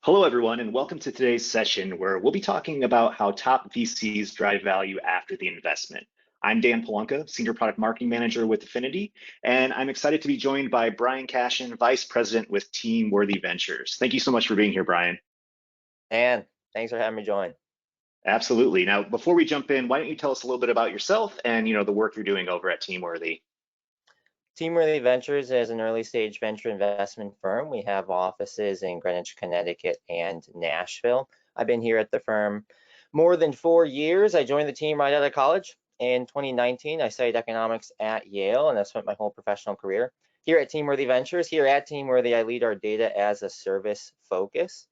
Hello, everyone, and welcome to today's session where we'll be talking about how top VCs drive value after the investment. I'm Dan Polanka, Senior Product Marketing Manager with Affinity, and I'm excited to be joined by Brian Cashin, Vice President with Team Worthy Ventures. Thank you so much for being here, Brian. And thanks for having me join. Absolutely. Now, before we jump in, why don't you tell us a little bit about yourself and the work you're doing over at Team Worthy? Team Worthy Ventures is an early stage venture investment firm. We have offices in Greenwich, Connecticut and Nashville. I've been here at the firm more than 4 years. I joined the team right out of college. In 2019, I studied economics at Yale and I spent my whole professional career here at Team Worthy Ventures. Here at Team Worthy, I lead our data as a service focus,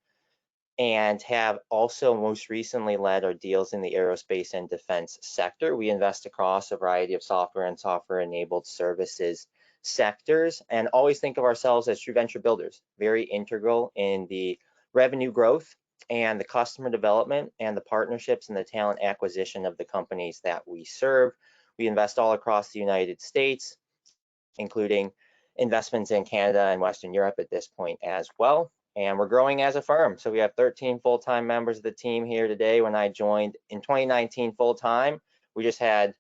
and have also most recently led our deals in the aerospace and defense sector. We invest across a variety of software and software-enabled services sectors and always think of ourselves as true venture builders, very integral in the revenue growth and the customer development and the partnerships and the talent acquisition of the companies that we serve. We invest all across the United States, including investments in Canada and Western Europe at this point as well. And we're growing as a firm. So we have 13 full-time members of the team here today. When I joined in 2019 full-time, we just had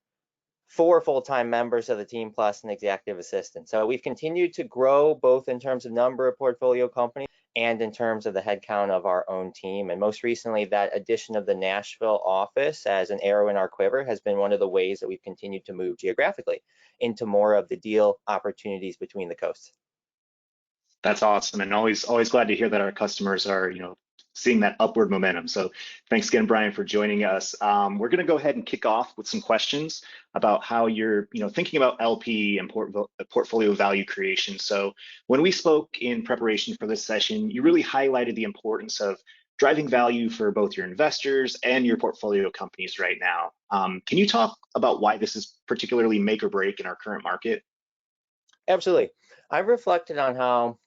4 full-time members of the team plus an executive assistant. So we've continued to grow both in terms of number of portfolio companies and in terms of the headcount of our own team. And most recently, that addition of the Nashville office as an arrow in our quiver has been one of the ways that we've continued to move geographically into more of the deal opportunities between the coasts. That's awesome, and always glad to hear that our customers are, seeing that upward momentum. So thanks again, Brian, for joining us. We're going to go ahead and kick off with some questions about how you're, thinking about LP and portfolio value creation. So when we spoke in preparation for this session, you really highlighted the importance of driving value for both your investors and your portfolio companies right now. Can you talk about why this is particularly make or break in our current market? Absolutely. I've reflected on how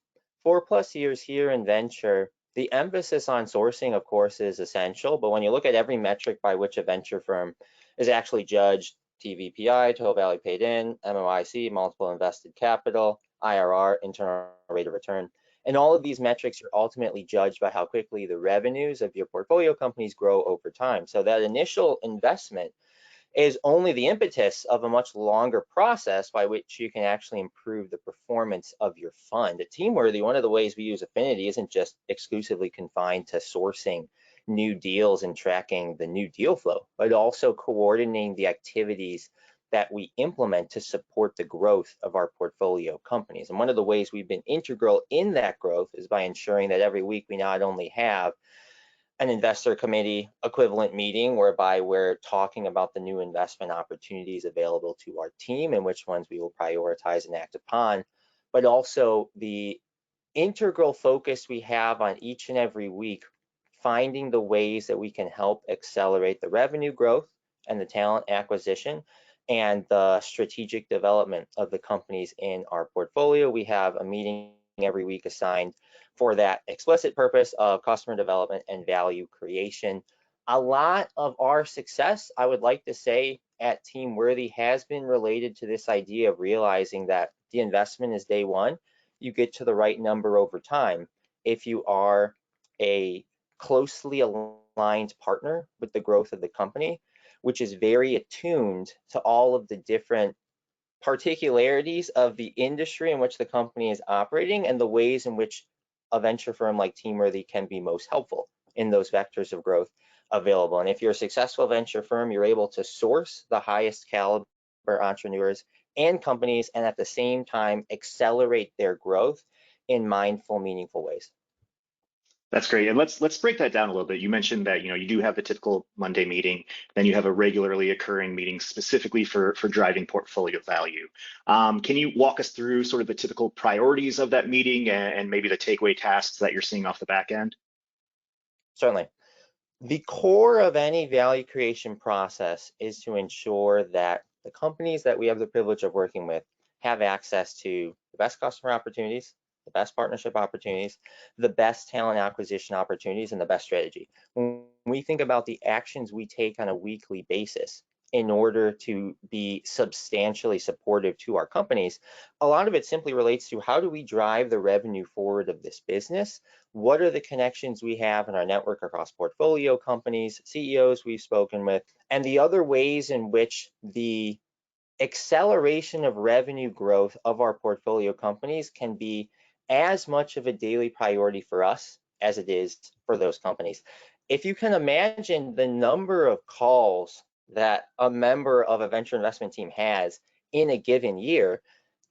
4+ years here in venture, the emphasis on sourcing, of course, is essential. But when you look at every metric by which a venture firm is actually judged, TVPI, total value paid in, MOIC, multiple invested capital, IRR, internal rate of return, and all of these metrics are ultimately judged by how quickly the revenues of your portfolio companies grow over time. So that initial investment is only the impetus of a much longer process by which you can actually improve the performance of your fund. At Teamworthy, one of the ways we use Affinity isn't just exclusively confined to sourcing new deals and tracking the new deal flow, but also coordinating the activities that we implement to support the growth of our portfolio companies. And one of the ways we've been integral in that growth is by ensuring that every week we not only have an investor committee equivalent meeting whereby we're talking about the new investment opportunities available to our team and which ones we will prioritize and act upon, but also the integral focus we have on each and every week, finding the ways that we can help accelerate the revenue growth and the talent acquisition and the strategic development of the companies in our portfolio. We have a meeting every week assigned for that explicit purpose of customer development and value creation. A lot of our success, I would like to say, at Team Worthy has been related to this idea of realizing that the investment is day one. You get to the right number over time if you are a closely aligned partner with the growth of the company, which is very attuned to all of the different particularities of the industry in which the company is operating and the ways in which a venture firm like Teamworthy can be most helpful in those vectors of growth available. And if you're a successful venture firm, you're able to source the highest caliber entrepreneurs and companies and at the same time accelerate their growth in mindful, meaningful ways. That's great. And let's break that down a little bit. You mentioned that, you do have the typical Monday meeting, then you have a regularly occurring meeting specifically for driving portfolio value. Can you walk us through sort of the typical priorities of that meeting and maybe the takeaway tasks that you're seeing off the back end? Certainly. The core of any value creation process is to ensure that the companies that we have the privilege of working with have access to the best customer opportunities, the best partnership opportunities, the best talent acquisition opportunities, and the best strategy. When we think about the actions we take on a weekly basis in order to be substantially supportive to our companies, a lot of it simply relates to how do we drive the revenue forward of this business? What are the connections we have in our network across portfolio companies, CEOs we've spoken with, and the other ways in which the acceleration of revenue growth of our portfolio companies can be as much of a daily priority for us as it is for those companies. If you can imagine the number of calls that a member of a venture investment team has in a given year,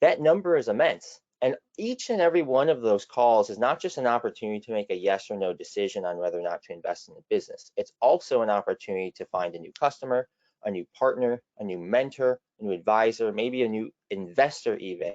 that number is immense. And each and every one of those calls is not just an opportunity to make a yes or no decision on whether or not to invest in the business. It's also an opportunity to find a new customer, a new partner, a new mentor, a new advisor, maybe a new investor even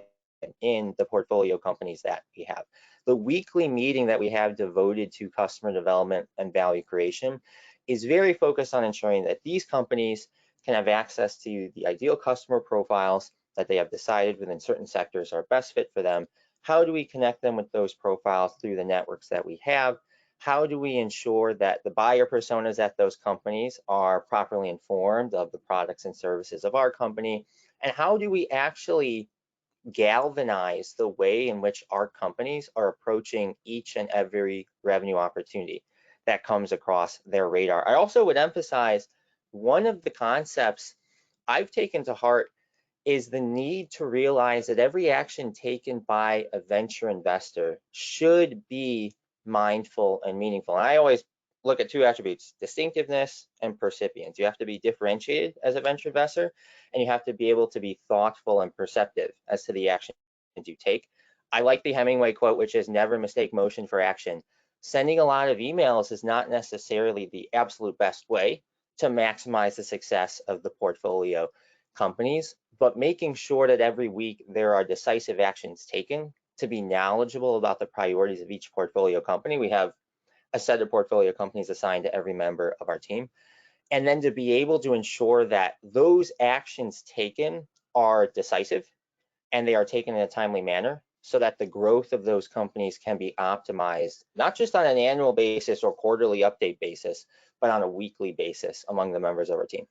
in the portfolio companies that we have. The weekly meeting that we have devoted to customer development and value creation is very focused on ensuring that these companies can have access to the ideal customer profiles that they have decided within certain sectors are best fit for them. How do we connect them with those profiles through the networks that we have? How do we ensure that the buyer personas at those companies are properly informed of the products and services of our company? And how do we actually galvanize the way in which our companies are approaching each and every revenue opportunity that comes across their radar? I also would emphasize one of the concepts I've taken to heart is the need to realize that every action taken by a venture investor should be mindful and meaningful. And I always look at two attributes: distinctiveness and percipience. You have to be differentiated as a venture investor, and you have to be able to be thoughtful and perceptive as to the actions you take. I like the Hemingway quote, which is never mistake motion for action. Sending a lot of emails is not necessarily the absolute best way to maximize the success of the portfolio companies, but making sure that every week there are decisive actions taken to be knowledgeable about the priorities of each portfolio company. We have a set of portfolio companies assigned to every member of our team, and then to be able to ensure that those actions taken are decisive and they are taken in a timely manner so that the growth of those companies can be optimized, not just on an annual basis or quarterly update basis, but on a weekly basis among the members of our team.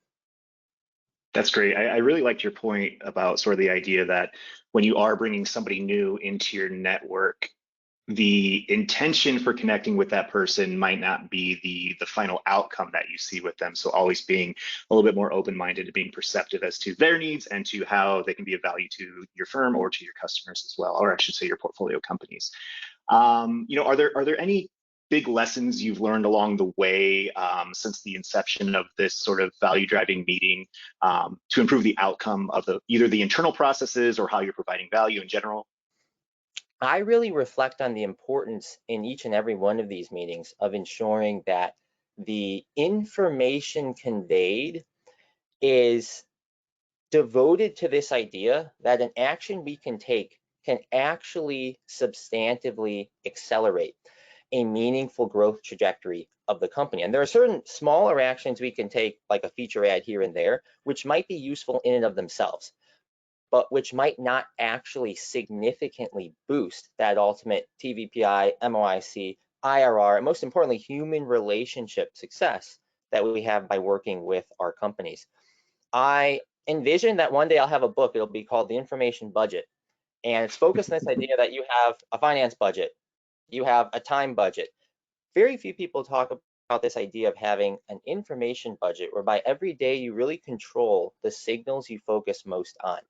That's great. I really liked your point about sort of the idea that when you are bringing somebody new into your network, the intention for connecting with that person might not be the final outcome that you see with them. So always being a little bit more open-minded and being perceptive as to their needs and to how they can be of value to your firm or to your customers as well, or I should say your portfolio companies. Are there any big lessons you've learned along the way since the inception of this sort of value driving meeting to improve the outcome of either the internal processes or how you're providing value in general? I really reflect on the importance in each and every one of these meetings of ensuring that the information conveyed is devoted to this idea that an action we can take can actually substantively accelerate a meaningful growth trajectory of the company. And there are certain smaller actions we can take, like a feature ad here and there, which might be useful in and of themselves, but which might not actually significantly boost that ultimate TVPI, MOIC, IRR, and most importantly, human relationship success that we have by working with our companies. I envision that one day I'll have a book. It'll be called The Information Budget. And it's focused on this idea that you have a finance budget, you have a time budget. Very few people talk about this idea of having an information budget whereby every day you really control the signals you focus most on.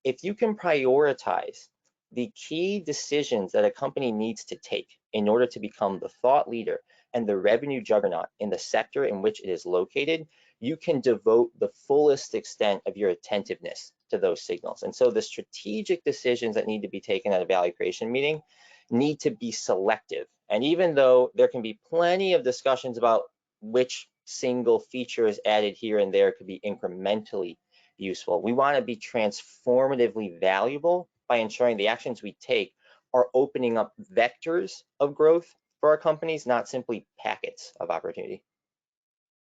If you can prioritize the key decisions that a company needs to take in order to become the thought leader and the revenue juggernaut in the sector in which it is located, you can devote the fullest extent of your attentiveness to those signals. And so the strategic decisions that need to be taken at a value creation meeting need to be selective. And even though there can be plenty of discussions about which single feature is added here and there could be incrementally useful, we want to be transformatively valuable by ensuring the actions we take are opening up vectors of growth for our companies, not simply packets of opportunity.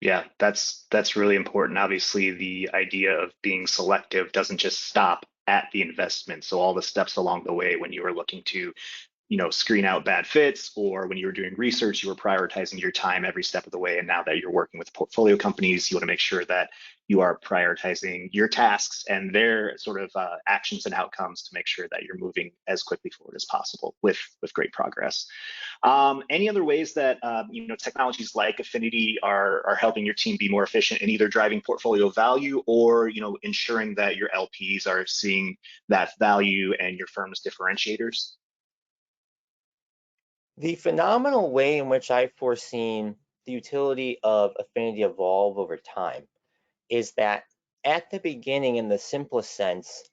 Yeah, that's really important. Obviously, the idea of being selective doesn't just stop at the investment. So all the steps along the way when you are looking to screen out bad fits, or when you were doing research, you were prioritizing your time every step of the way. And now that you're working with portfolio companies, you want to make sure that you are prioritizing your tasks and their sort of actions and outcomes to make sure that you're moving as quickly forward as possible with great progress. Any other ways that technologies like Affinity are helping your team be more efficient in either driving portfolio value or ensuring that your LPs are seeing that value and your firm's differentiators? The phenomenal way in which I've foreseen the utility of Affinity evolve over time is that at the beginning, in the simplest sense,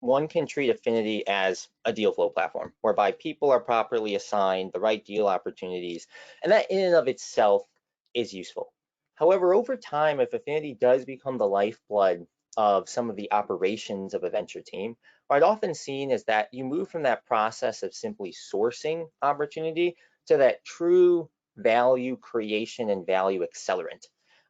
one can treat Affinity as a deal flow platform, whereby people are properly assigned the right deal opportunities, and that in and of itself is useful. However, over time, if Affinity does become the lifeblood of some of the operations of a venture team, what I'd often seen is that you move from that process of simply sourcing opportunity to that true value creation and value accelerant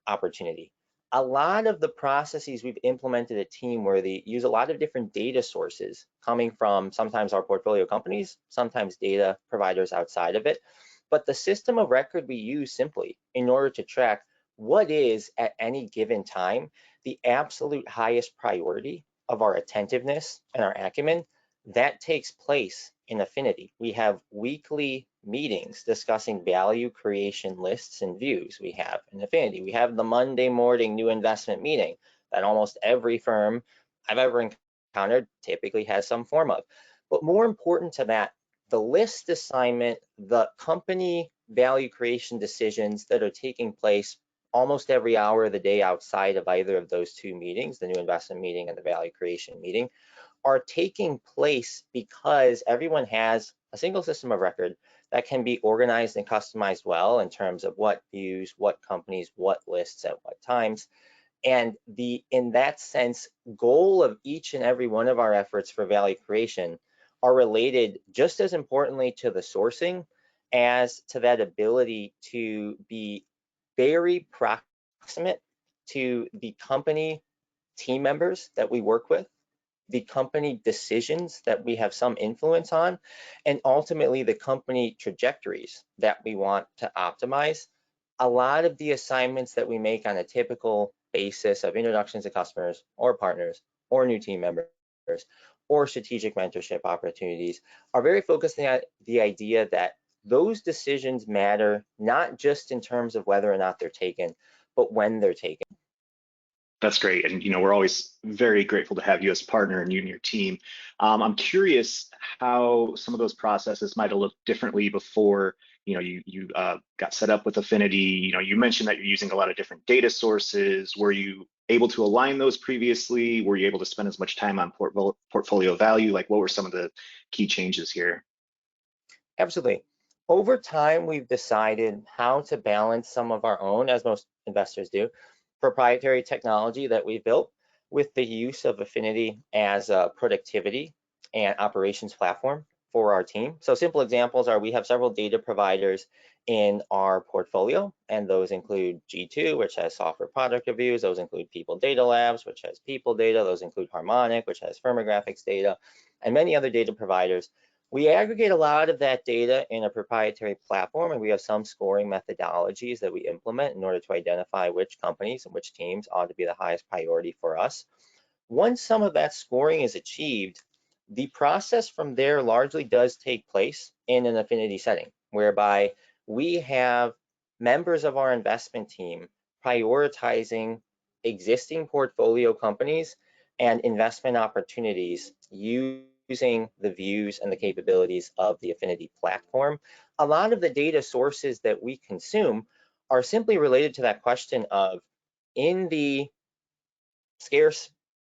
opportunity. A lot of the processes we've implemented at Teamworthy use a lot of different data sources coming from sometimes our portfolio companies, sometimes data providers outside of it. But the system of record we use simply in order to track what is at any given time the absolute highest priority of our attentiveness and our acumen, that takes place in Affinity. We have weekly meetings discussing value creation lists and views. We have in Affinity. We have the Monday morning new investment meeting that almost every firm I've ever encountered typically has some form of. But more important to that, the list assignment, the company value creation decisions that are taking place almost every hour of the day outside of either of those two meetings, the new investment meeting and the value creation meeting, are taking place because everyone has a single system of record that can be organized and customized well in terms of what views, what companies, what lists at what times. And the, in that sense, goal of each and every one of our efforts for value creation are related just as importantly to the sourcing as to that ability to be very proximate to the company team members that we work with, the company decisions that we have some influence on, and ultimately the company trajectories that we want to optimize. A lot of the assignments that we make on a typical basis of introductions to customers or partners or new team members or strategic mentorship opportunities are very focused on the idea that those decisions matter not just in terms of whether or not they're taken, but when they're taken. That's great. And, we're always very grateful to have you as a partner and you and your team. I'm curious how some of those processes might have looked differently before, you got set up with Affinity. You mentioned that you're using a lot of different data sources. Were you able to align those previously? Were you able to spend as much time on portfolio value? Like, what were some of the key changes here? Absolutely. Over time, we've decided how to balance some of our own, as most investors do, proprietary technology that we built with the use of Affinity as a productivity and operations platform for our team. So simple examples are we have several data providers in our portfolio, and those include G2, which has software product reviews. Those include People Data Labs, which has people data. Those include Harmonic, which has firmographics data, and many other data providers. We aggregate a lot of that data in a proprietary platform, and we have some scoring methodologies that we implement in order to identify which companies and which teams ought to be the highest priority for us. Once some of that scoring is achieved, the process from there largely does take place in an Affinity setting, whereby we have members of our investment team prioritizing existing portfolio companies and investment opportunities using the views and the capabilities of the Affinity platform. A lot of the data sources that we consume are simply related to that question of, in the scarce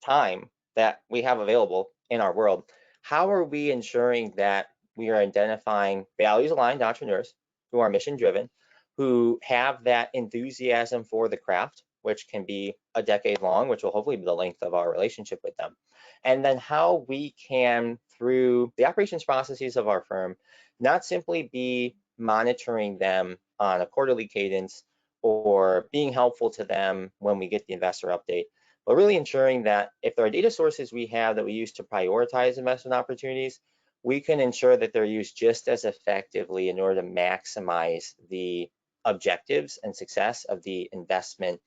time that we have available in our world, how are we ensuring that we are identifying values aligned entrepreneurs who are mission driven, who have that enthusiasm for the craft, which can be a decade long, which will hopefully be the length of our relationship with them. And then how we can, through the operations processes of our firm, not simply be monitoring them on a quarterly cadence or being helpful to them when we get the investor update, but really ensuring that if there are data sources we have that we use to prioritize investment opportunities, we can ensure that they're used just as effectively in order to maximize the objectives and success of the investment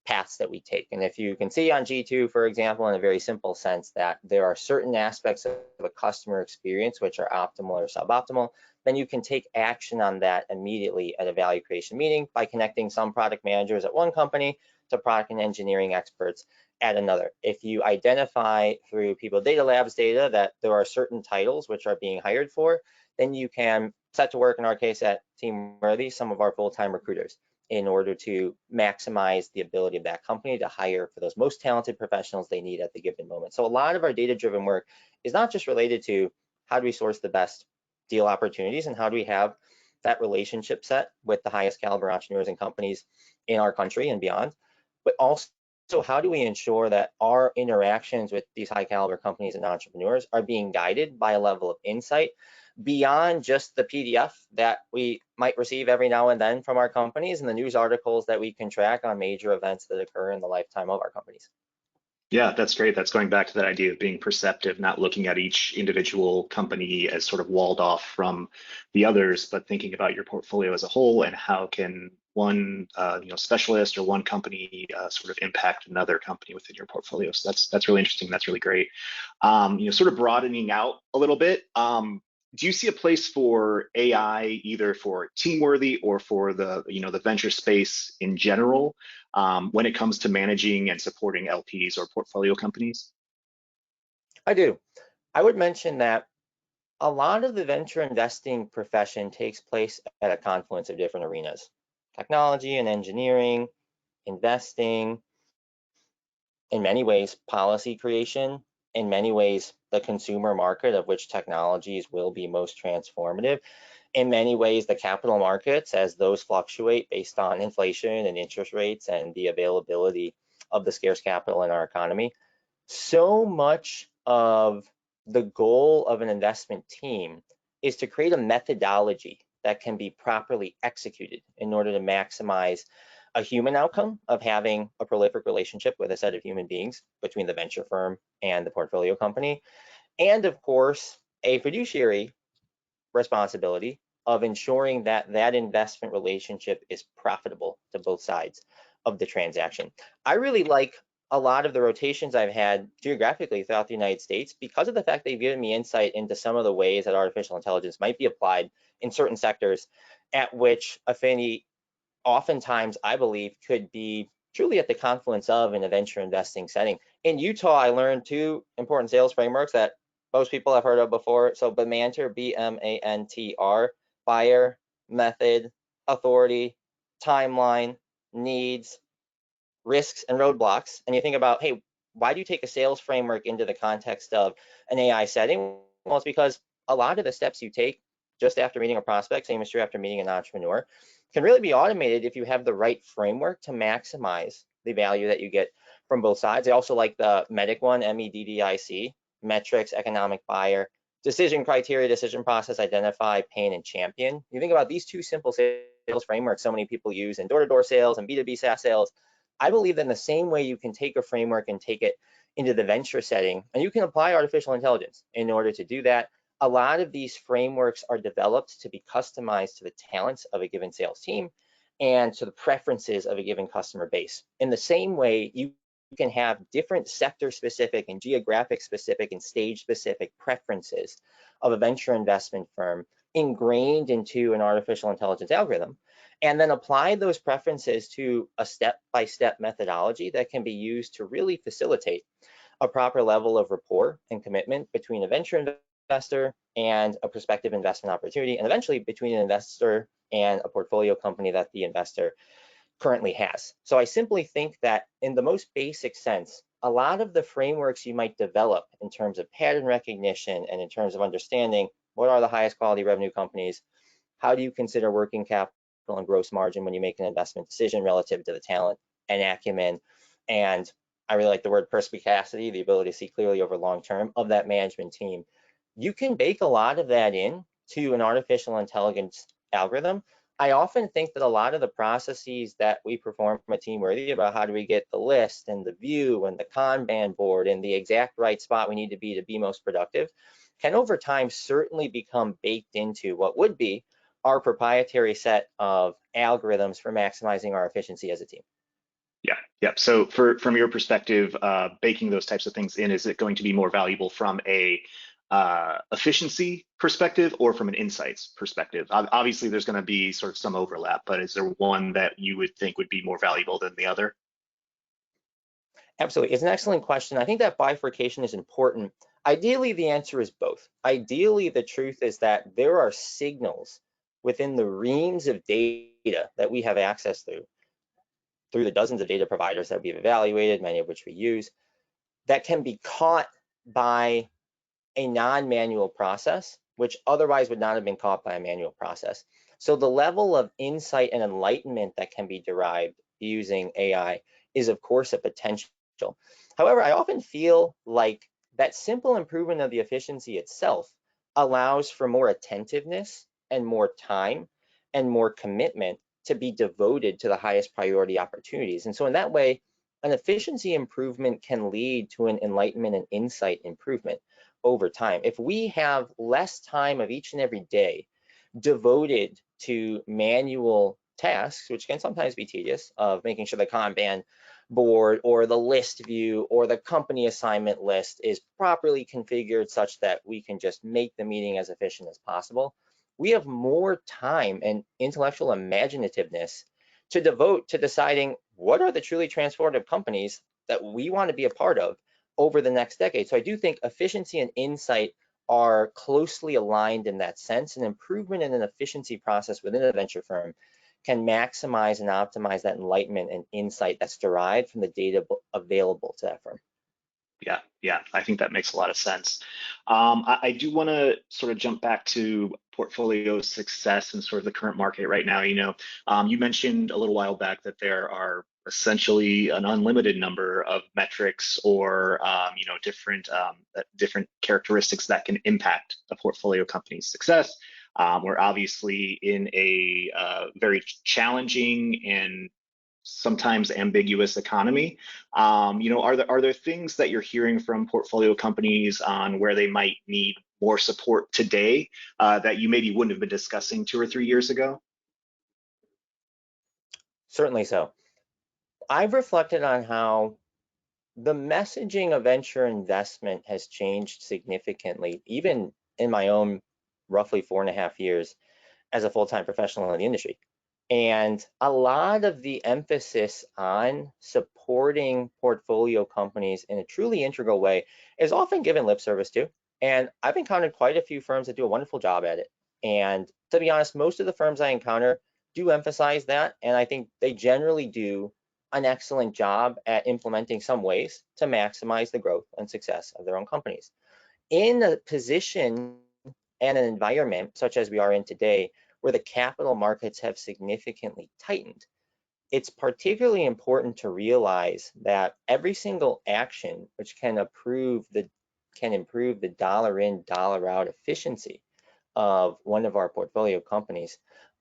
paths that we take. And if you can see on G2, for example, in a very simple sense, that there are certain aspects of a customer experience which are optimal or suboptimal, then you can take action on that immediately at a value creation meeting by connecting some product managers at one company to product and engineering experts at another. If you identify through People Data Labs data that there are certain titles which are being hired for, then you can set to work, in our case at Teamworthy, some of our full-time recruiters in order to maximize the ability of that company to hire for those most talented professionals they need at the given moment. So a lot of our data-driven work is not just related to how do we source the best deal opportunities and how do we have that relationship set with the highest caliber entrepreneurs and companies in our country and beyond, but also how do we ensure that our interactions with these high caliber companies and entrepreneurs are being guided by a level of insight beyond just the PDF that we might receive every now and then from our companies and the news articles that we can track on major events that occur in the lifetime of our companies. Yeah, that's great. That's going back to that idea of being perceptive, not looking at each individual company as sort of walled off from the others, but thinking about your portfolio as a whole and how can one specialist or one company sort of impact another company within your portfolio. So that's really interesting. That's really great. Sort of broadening out a little bit. Do you see a place for AI either for Teamworthy or for the venture space in general? When it comes to managing and supporting LPs or portfolio companies? I do. I would mention that a lot of the venture investing profession takes place at a confluence of different arenas: technology and engineering, investing, in many ways, policy creation, in many ways, the consumer market of which technologies will be most transformative, in many ways, the capital markets as those fluctuate based on inflation and interest rates and the availability of the scarce capital in our economy. So much of the goal of an investment team is to create a methodology that can be properly executed in order to maximize a human outcome of having a prolific relationship with a set of human beings between the venture firm and the portfolio company, and of course, a fiduciary responsibility of ensuring that that investment relationship is profitable to both sides of the transaction. I really like a lot of the rotations I've had geographically throughout the United States because of the fact they've given me insight into some of the ways that artificial intelligence might be applied in certain sectors at which Affinity oftentimes, I believe, could be truly at the confluence of in a venture investing setting. In Utah, I learned two important sales frameworks that most people have heard of before. So BMANTR, BMANTR, buyer, method, authority, timeline, needs, risks, and roadblocks. And you think about, hey, why do you take a sales framework into the context of an AI setting? Well, it's because a lot of the steps you take just after meeting a prospect, same as true after meeting an entrepreneur, can really be automated if you have the right framework to maximize the value that you get from both sides. I also like the MEDDIC one, MEDDIC, metrics, economic buyer, decision criteria, decision process, identify, pain, and champion. You think about these two simple sales frameworks so many people use in door-to-door sales and B2B SaaS sales. I believe that in the same way you can take a framework and take it into the venture setting, and you can apply artificial intelligence in order to do that. A lot of these frameworks are developed to be customized to the talents of a given sales team and to the preferences of a given customer base. In the same way, you can have different sector specific and geographic specific and stage specific preferences of a venture investment firm ingrained into an artificial intelligence algorithm, and then apply those preferences to a step-by-step methodology that can be used to really facilitate a proper level of rapport and commitment between a venture investor and a prospective investment opportunity, and eventually between an investor and a portfolio company that the investor currently has. So I simply think that in the most basic sense, a lot of the frameworks you might develop in terms of pattern recognition and in terms of understanding what are the highest quality revenue companies, how do you consider working capital and gross margin when you make an investment decision relative to the talent and acumen, and I really like the word perspicacity, the ability to see clearly over long term of that management team. You can bake a lot of that in to an artificial intelligence algorithm. I often think that a lot of the processes that we perform from a Teamworthy about how do we get the list and the view and the Kanban board and the exact right spot we need to be most productive can over time certainly become baked into what would be our proprietary set of algorithms for maximizing our efficiency as a team. Yeah, yeah. So from your perspective, baking those types of things in, is it going to be more valuable from a efficiency perspective or from an insights perspective? Obviously, there's going to be sort of some overlap, but is there one that you would think would be more valuable than the other? Absolutely. It's an excellent question. I think that bifurcation is important. Ideally, the answer is both. Ideally, the truth is that there are signals within the reams of data that we have access through the dozens of data providers that we've evaluated, many of which we use, that can be caught by a non-manual process, which otherwise would not have been caught by a manual process. So the level of insight and enlightenment that can be derived using AI is, of course, a potential. However, I often feel like that simple improvement of the efficiency itself allows for more attentiveness and more time and more commitment to be devoted to the highest priority opportunities. And so in that way, an efficiency improvement can lead to an enlightenment and insight improvement over time. If we have less time of each and every day devoted to manual tasks, which can sometimes be tedious, of making sure the Kanban board or the list view or the company assignment list is properly configured such that we can just make the meeting as efficient as possible, we have more time and intellectual imaginativeness to devote to deciding what are the truly transformative companies that we want to be a part of over the next decade. So I do think efficiency and insight are closely aligned in that sense. An improvement in an efficiency process within a venture firm can maximize and optimize that enlightenment and insight that's derived from the data available to that firm. Yeah, yeah, I think that makes a lot of sense. I do want to sort of jump back to portfolio success and sort of the current market right now. You mentioned a little while back that there are essentially an unlimited number of metrics or different characteristics that can impact a portfolio company's success. We're obviously in a very challenging and sometimes ambiguous economy. Are there things that you're hearing from portfolio companies on where they might need more support today that you maybe wouldn't have been discussing 2 or 3 years ago? Certainly so. I've reflected on how the messaging of venture investment has changed significantly, even in my own roughly 4.5 years as a full-time professional in the industry. And a lot of the emphasis on supporting portfolio companies in a truly integral way is often given lip service to. And I've encountered quite a few firms that do a wonderful job at it. And to be honest, most of the firms I encounter do emphasize that. And I think they generally do an excellent job at implementing some ways to maximize the growth and success of their own companies. In a position and an environment such as we are in today, where the capital markets have significantly tightened, it's particularly important to realize that every single action which can improve the dollar in, dollar out efficiency of one of our portfolio companies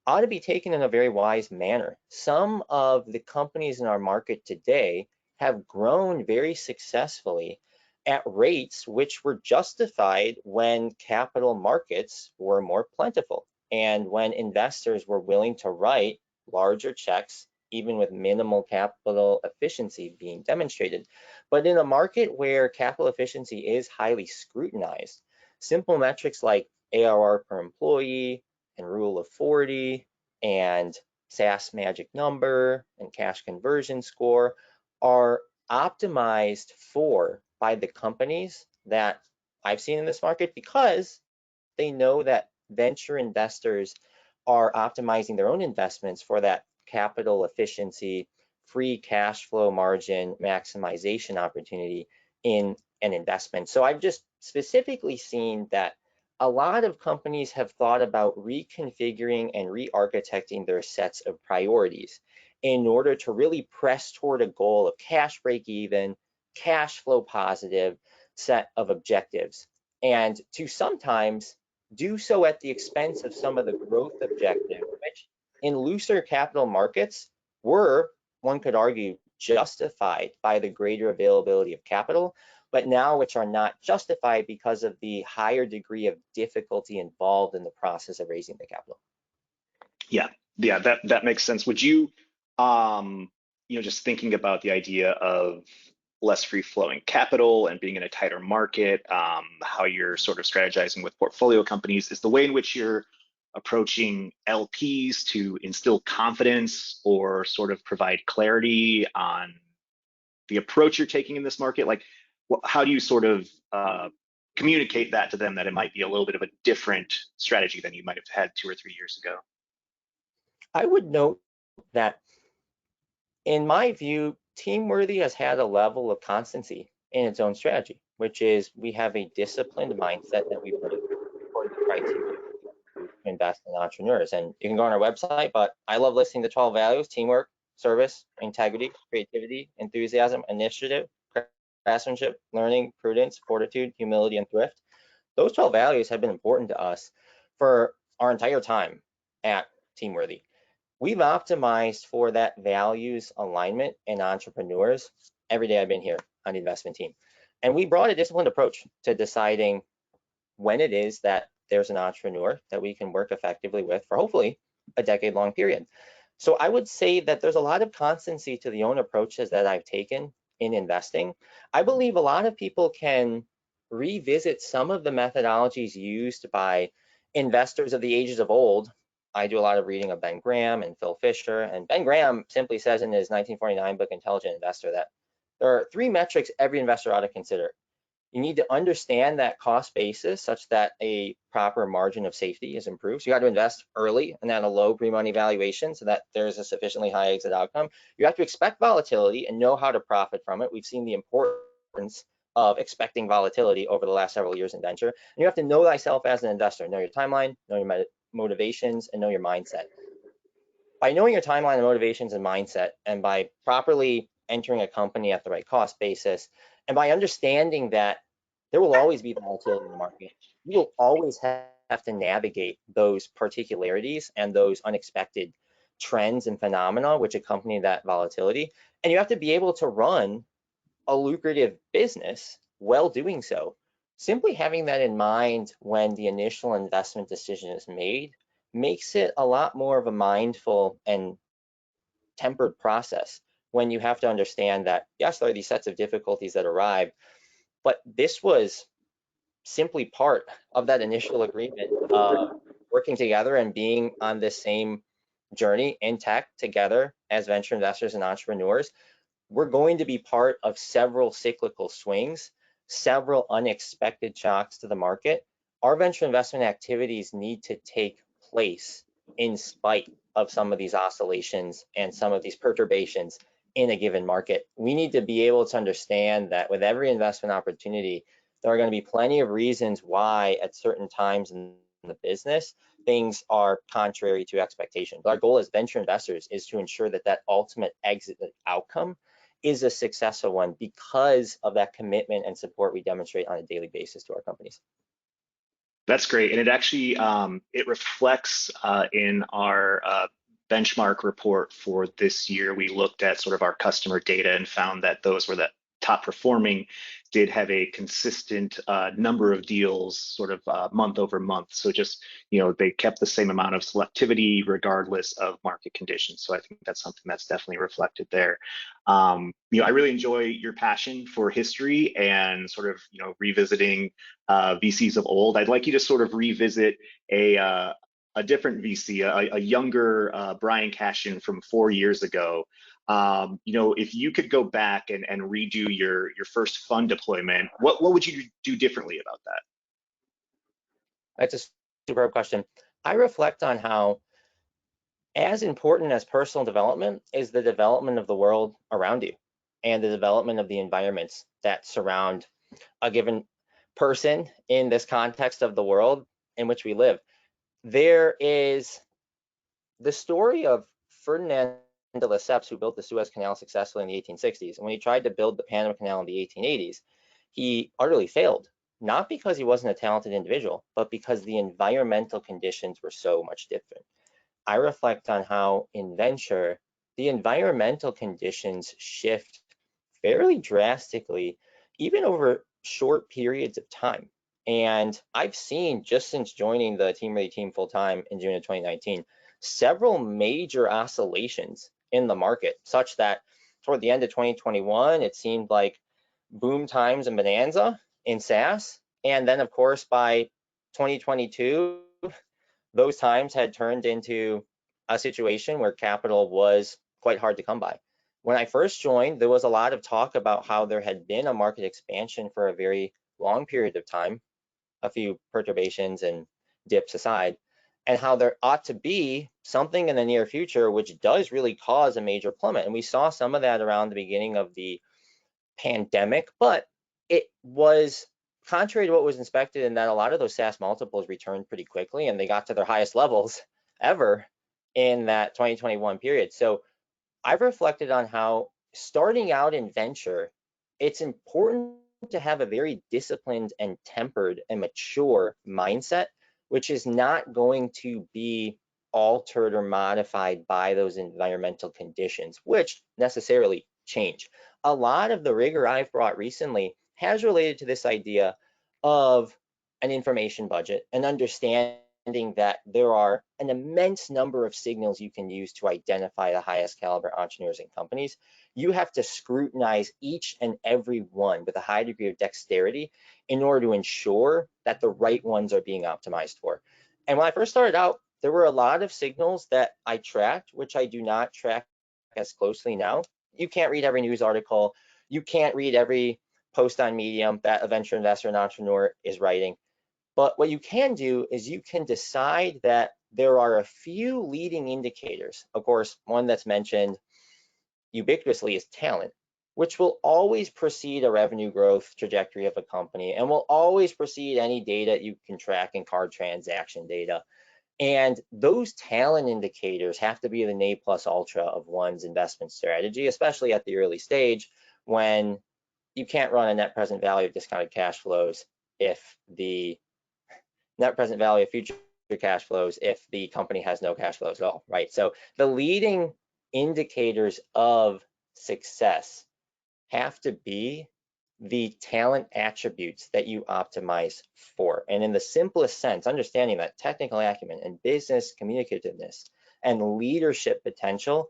ought to be taken in a very wise manner. Some of the companies in our market today have grown very successfully at rates which were justified when capital markets were more plentiful and when investors were willing to write larger checks, even with minimal capital efficiency being demonstrated. But in a market where capital efficiency is highly scrutinized, simple metrics like ARR per employee and Rule of 40 and SaaS magic number and cash conversion score are optimized for by the companies that I've seen in this market because they know that venture investors are optimizing their own investments for that capital efficiency, free cash flow margin maximization opportunity in an investment. So I've just specifically seen that a lot of companies have thought about reconfiguring and re-architecting their sets of priorities in order to really press toward a goal of cash break even, cash flow positive set of objectives, and to sometimes do so at the expense of some of the growth objectives, which in looser capital markets were, one could argue, justified by the greater availability of capital, but now which are not justified because of the higher degree of difficulty involved in the process of raising the capital. Yeah, yeah, that makes sense. Would you, um, just thinking about the idea of less free flowing capital and being in a tighter market, how you're sort of strategizing with portfolio companies, is the way in which you're approaching LPs to instill confidence or sort of provide clarity on the approach you're taking in this market? Like, how do you sort of communicate that to them that it might be a little bit of a different strategy than you might have had 2 or 3 years ago? I would note that in my view, Teamworthy has had a level of constancy in its own strategy, which is we have a disciplined mindset that we bring toward the criteria to invest in entrepreneurs. And you can go on our website, but I love listing the 12 values: teamwork, service, integrity, creativity, enthusiasm, initiative, craftsmanship, learning, prudence, fortitude, humility, and thrift. Those 12 values have been important to us for our entire time at Teamworthy. We've optimized for that values alignment in entrepreneurs every day I've been here on the investment team. And we brought a disciplined approach to deciding when it is that there's an entrepreneur that we can work effectively with for hopefully a decade-long period. So I would say that there's a lot of constancy to the own approaches that I've taken in investing. I believe a lot of people can revisit some of the methodologies used by investors of the ages of old. I do a lot of reading of Ben Graham and Phil Fisher, and Ben Graham simply says in his 1949 book, Intelligent Investor, that there are 3 metrics every investor ought to consider. You need to understand that cost basis such that a proper margin of safety is improved. So you got to invest early and at a low pre-money valuation so that there's a sufficiently high exit outcome. You have to expect volatility and know how to profit from it. We've seen the importance of expecting volatility over the last several years in venture. And you have to know thyself as an investor, know your timeline, know your motivations, and know your mindset. By knowing your timeline and motivations and mindset, and by properly entering a company at the right cost basis, and by understanding that there will always be volatility in the market, you will always have to navigate those particularities and those unexpected trends and phenomena which accompany that volatility. And you have to be able to run a lucrative business while doing so. Simply having that in mind when the initial investment decision is made makes it a lot more of a mindful and tempered process when you have to understand that, yes, there are these sets of difficulties that arrive, but this was simply part of that initial agreement of working together and being on this same journey in tech together as venture investors and entrepreneurs. We're going to be part of several cyclical swings, several unexpected shocks to the market. Our venture investment activities need to take place in spite of some of these oscillations and some of these perturbations in a given market. We need to be able to understand that with every investment opportunity, there are going to be plenty of reasons why at certain times in the business, things are contrary to expectation. But our goal as venture investors is to ensure that that ultimate exit outcome is a successful one because of that commitment and support we demonstrate on a daily basis to our companies. That's great, and it actually it reflects in our benchmark report for this year. We looked at sort of our customer data and found that those were the top performing did have a consistent number of deals sort of month over month. So just, they kept the same amount of selectivity regardless of market conditions. So I think that's something that's definitely reflected there. I really enjoy your passion for history and sort of, revisiting VCs of old. I'd like you to sort of revisit a different VC, a younger Brian Cashin from 4 years ago. If you could go back and redo your first fund deployment, what would you do differently about that? That's a superb question. I reflect on how as important as personal development is the development of the world around you and the development of the environments that surround a given person in this context of the world in which we live. There is the story of Ferdinand de Lesseps, who built the Suez Canal successfully in the 1860s. And when he tried to build the Panama Canal in the 1880s, he utterly failed, not because he wasn't a talented individual, but because the environmental conditions were so much different. I reflect on how in venture, the environmental conditions shift fairly drastically even over short periods of time. And I've seen, just since joining the Team Ready team full time in June of 2019, several major oscillations in the market, such that toward the end of 2021, it seemed like boom times and bonanza in SaaS. And then, of course, by 2022, those times had turned into a situation where capital was quite hard to come by. When I first joined, there was a lot of talk about how there had been a market expansion for a very long period of time, a few perturbations and dips aside, and how there ought to be something in the near future which does really cause a major plummet. And we saw some of that around the beginning of the pandemic, but it was contrary to what was expected in that a lot of those SaaS multiples returned pretty quickly and they got to their highest levels ever in that 2021 period. So I've reflected on how starting out in venture, it's important to have a very disciplined and tempered and mature mindset, which is not going to be altered or modified by those environmental conditions, which necessarily change. A lot of the rigor I've brought recently has related to this idea of an information budget and understanding that there are an immense number of signals you can use to identify the highest caliber entrepreneurs and companies. You have to scrutinize each and every one with a high degree of dexterity in order to ensure that the right ones are being optimized for. And when I first started out, there were a lot of signals that I tracked, which I do not track as closely now. You can't read every news article. You can't read every post on Medium that a venture investor and entrepreneur is writing. But what you can do is you can decide that there are a few leading indicators. Of course, one that's mentioned ubiquitously is talent, which will always precede a revenue growth trajectory of a company and will always precede any data you can track in card transaction data. And those talent indicators have to be the ne plus ultra of one's investment strategy, especially at the early stage when you can't run a net present value of discounted cash flows if the net present value of future cash flows if the company has no cash flows at all, right? So the leading indicators of success have to be the talent attributes that you optimize for. And in the simplest sense, understanding that technical acumen and business communicativeness and leadership potential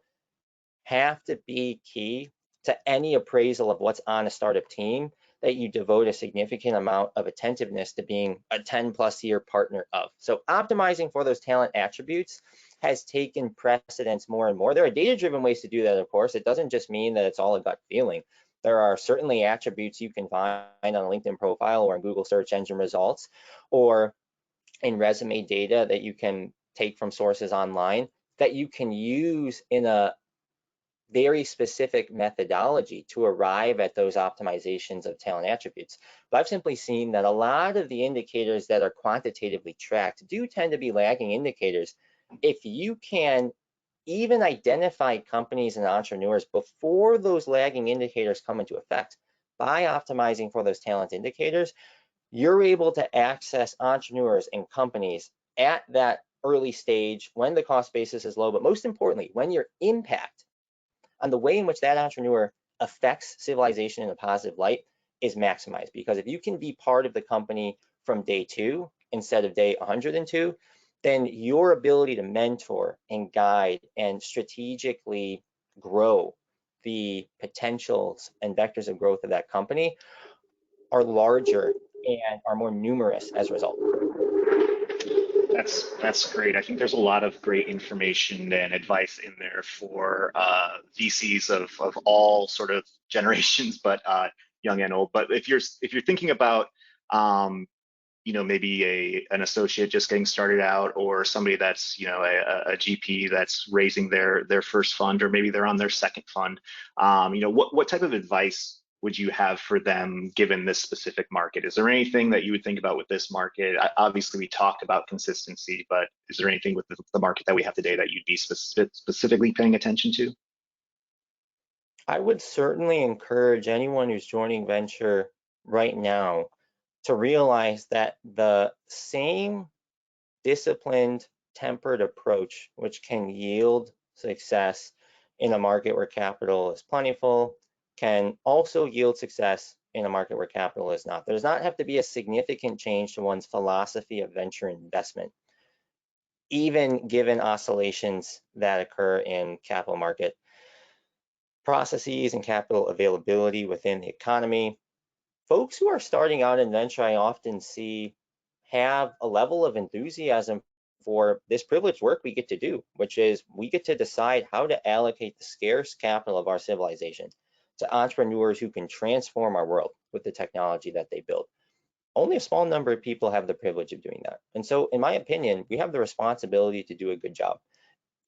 have to be key to any appraisal of what's on a startup team that you devote a significant amount of attentiveness to being a 10+ year partner of. So optimizing for those talent attributes has taken precedence more and more. There are data-driven ways to do that, of course. It doesn't just mean that it's all a gut feeling. There are certainly attributes you can find on a LinkedIn profile or in Google search engine results or in resume data that you can take from sources online that you can use in a very specific methodology to arrive at those optimizations of talent attributes. But I've simply seen that a lot of the indicators that are quantitatively tracked do tend to be lagging indicators. If you can even identify companies and entrepreneurs before those lagging indicators come into effect by optimizing for those talent indicators, you're able to access entrepreneurs and companies at that early stage when the cost basis is low, but most importantly, when your impact on the way in which that entrepreneur affects civilization in a positive light is maximized. Because if you can be part of the company from day 2 instead of day 102, then your ability to mentor and guide and strategically grow the potentials and vectors of growth of that company are larger and are more numerous as a result. That's great. I think there's a lot of great information and advice in there for VCs of all sort of generations, but young and old. But if you're thinking about maybe an associate just getting started out, or somebody that's a GP that's raising their first fund, or maybe they're on their second fund, what type of advice would you have for them given this specific market? Is there anything that you would think about with this market? Obviously, we talked about consistency, but is there anything with the market that we have today that you'd be specifically paying attention to? I would certainly encourage anyone who's joining venture right now to realize that the same disciplined, tempered approach, which can yield success in a market where capital is plentiful, can also yield success in a market where capital is not. There does not have to be a significant change to one's philosophy of venture investment, even given oscillations that occur in capital market processes and capital availability within the economy. Folks who are starting out in venture, I often see, have a level of enthusiasm for this privileged work we get to do, which is we get to decide how to allocate the scarce capital of our civilization to entrepreneurs who can transform our world with the technology that they build. Only a small number of people have the privilege of doing that. And so, in my opinion, we have the responsibility to do a good job.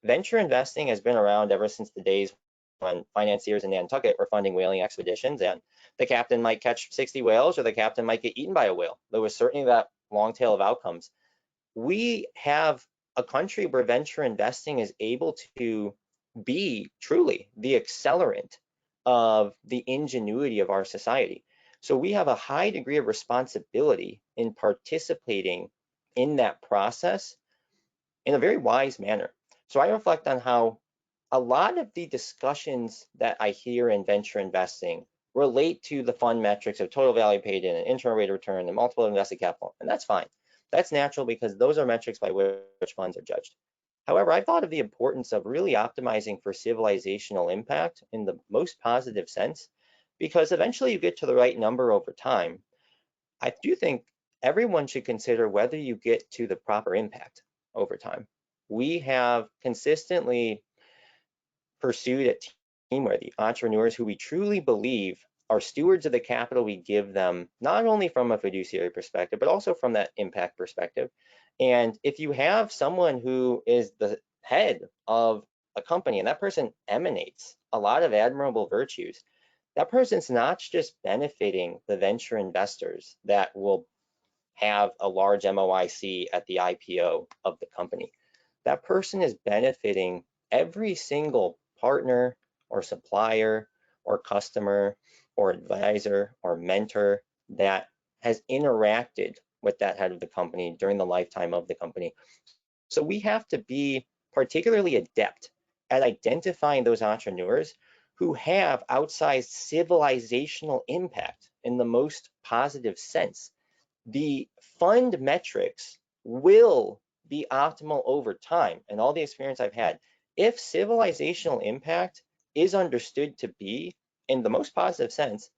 Venture investing has been around ever since the days when financiers in Nantucket were funding whaling expeditions, and the captain might catch 60 whales or the captain might get eaten by a whale. There was certainly that long tail of outcomes. We have a country where venture investing is able to be truly the accelerant of the ingenuity of our society. So we have a high degree of responsibility in participating in that process in a very wise manner. So I reflect on how a lot of the discussions that I hear in venture investing relate to the fund metrics of total value paid in, and internal rate of return, and multiple invested capital, and that's fine. That's natural because those are metrics by which funds are judged. However, I thought of the importance of really optimizing for civilizational impact in the most positive sense, because eventually you get to the right number over time. I do think everyone should consider whether you get to the proper impact over time. We have consistently pursued at Teamworthy entrepreneurs who we truly believe are stewards of the capital we give them, not only from a fiduciary perspective, but also from that impact perspective. And if you have someone who is the head of a company and that person emanates a lot of admirable virtues, that person's not just benefiting the venture investors that will have a large MOIC at the IPO of the company. That person is benefiting every single partner or supplier or customer or advisor or mentor that has interacted with that head of the company during the lifetime of the company. So we have to be particularly adept at identifying those entrepreneurs who have outsized civilizational impact in the most positive sense. The fund metrics will be optimal over time, and all the experience I've had, if civilizational impact is understood to be, in the most positive sense,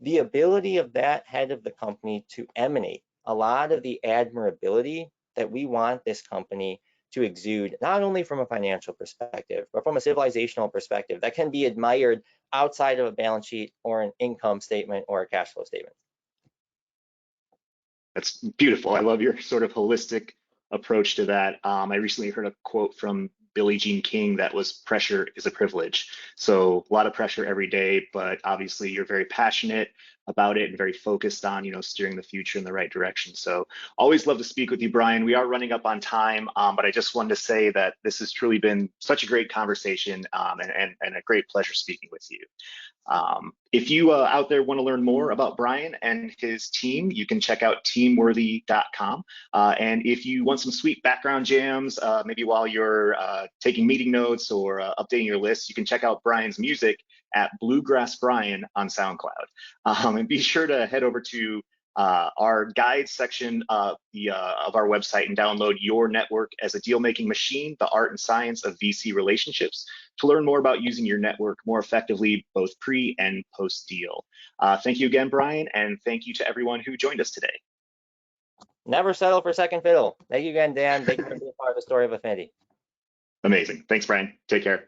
the ability of that head of the company to emanate a lot of the admirability that we want this company to exude, not only from a financial perspective, but from a civilizational perspective that can be admired outside of a balance sheet or an income statement or a cash flow statement. That's beautiful. I love your sort of holistic approach to that. I recently heard a quote from Billie Jean King that was pressure is a privilege. So a lot of pressure every day, but obviously you're very passionate about it and very focused on, steering the future in the right direction. So always love to speak with you, Brian. We are running up on time, but I just wanted to say that this has truly been such a great conversation and a great pleasure speaking with you. If you out there want to learn more about Brian and his team, you can check out teamworthy.com. And if you want some sweet background jams, maybe while you're taking meeting notes or updating your list, you can check out Brian's music at Bluegrass Brian on SoundCloud. And be sure to head over to our guide section of our website and download Your Network as a Deal-Making Machine, the Art and Science of VC Relationships, to learn more about using your network more effectively, both pre and post deal. Thank you again, Brian, and thank you to everyone who joined us today. Never settle for second fiddle. Thank you again, Dan. Thank you for being part of the story of Affinity. Amazing. Thanks, Brian. Take care.